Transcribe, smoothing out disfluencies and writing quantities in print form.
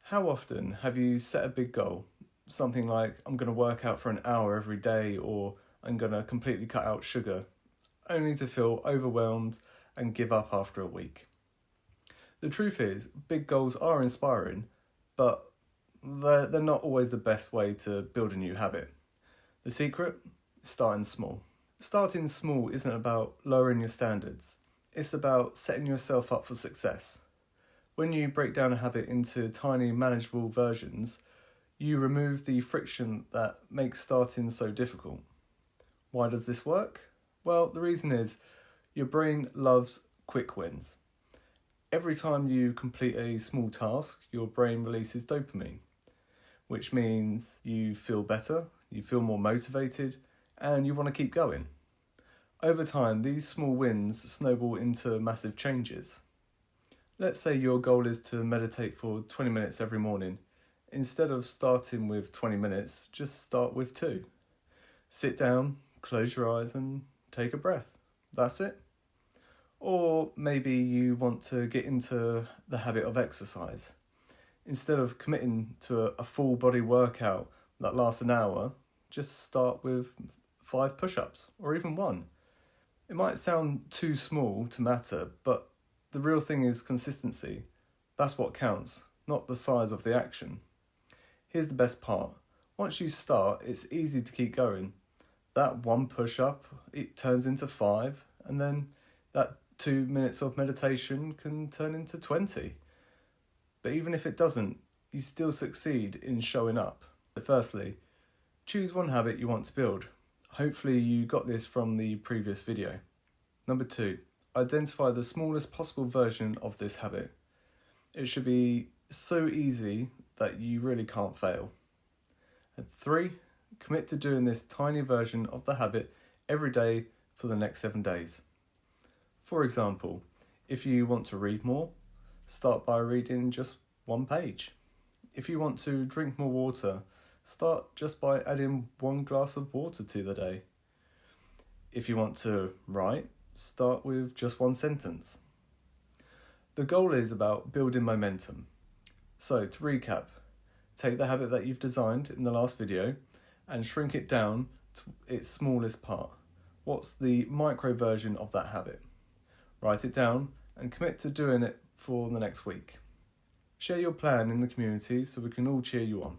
How often have you set a big goal? Something like, I'm going to work out for an hour every day, or I'm going to completely cut out sugar, only to feel overwhelmed and give up after a week. The truth is, big goals are inspiring, but they're not always the best way to build a new habit. The secret? Starting small. Starting small isn't about lowering your standards. It's about setting yourself up for success. When you break down a habit into tiny, manageable versions, you remove the friction that makes starting so difficult. Why does this work? Well, the reason is your brain loves quick wins. Every time you complete a small task, your brain releases dopamine, which means you feel better, you feel more motivated, and you want to keep going. Over time, these small wins snowball into massive changes. Let's say your goal is to meditate for 20 minutes every morning. Instead of starting with 20 minutes, just start with 2. Sit down, close your eyes and take a breath. That's it. Or maybe you want to get into the habit of exercise. Instead of committing to a full body workout that lasts an hour, just start with 5 push-ups or even 1. It might sound too small to matter, but the real thing is consistency. That's what counts, not the size of the action. Here's the best part. Once you start, it's easy to keep going. That 1 push-up, it turns into 5, and then that 2 minutes of meditation can turn into 20. But even if it doesn't, you still succeed in showing up. But firstly, choose one habit you want to build. Hopefully you got this from the previous video. Number 2, identify the smallest possible version of this habit. It should be so easy that you really can't fail. And 3, commit to doing this tiny version of the habit every day for the next 7 days. For example, if you want to read more, start by reading just 1 page. If you want to drink more water, start just by adding 1 glass of water to the day. If you want to write, start with just 1 sentence. The goal is about building momentum. So to recap, take the habit that you've designed in the last video and shrink it down to its smallest part. What's the micro version of that habit? Write it down and commit to doing it for the next week. Share your plan in the community so we can all cheer you on.